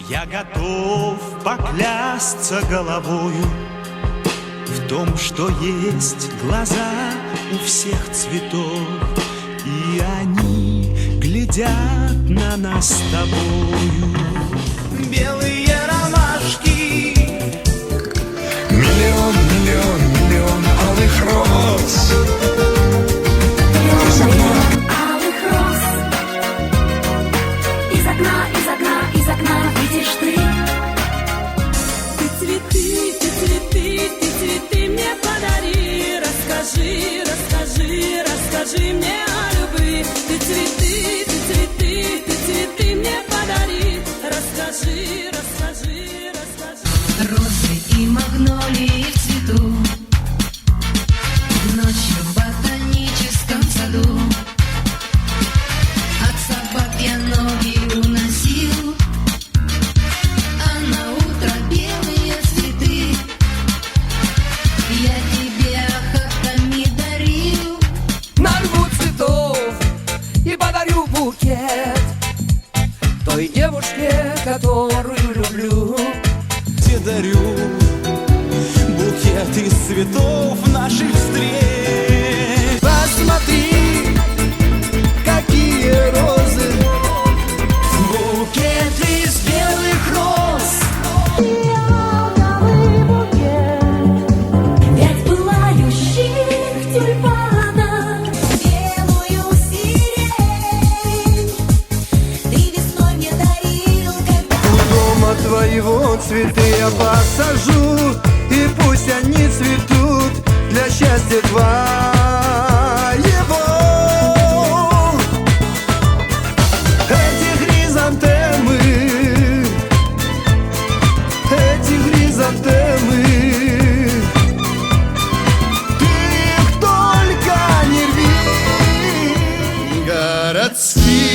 Я готов поклясться головою в том, что есть глаза у всех цветов, и они глядят на нас с тобою. Белые ромашки, миллион, миллион, миллион алых роз. Алых роз. Из окна, из окна, из окна видишь ты. Ты цветы, ты цветы, ты цветы мне подари. Расскажи, расскажи, расскажи мне о любви. Ты цветы, ты цветы, ты цветы мне подари. Расскажи, расскажи, расскажи. Розы и магнолии в цвету, ночью в ботаническом саду. От собак я ноги уносил, а на утро белые цветы я тебе охотами дарил. Нарву цветов и подарю букет той девушке, которую люблю. тебе дарю букет из цветов наших встреч. Посмотри, какие розы, Букет из белых роз. Фиалковый букет, 5 пылающих тюльпанов, белую сирень ты весной мне дарил, когда у дома твоего цветы я посажу, и пусть они цветут для счастья твоего. Эти хризантемы, ты их только не рви. Городские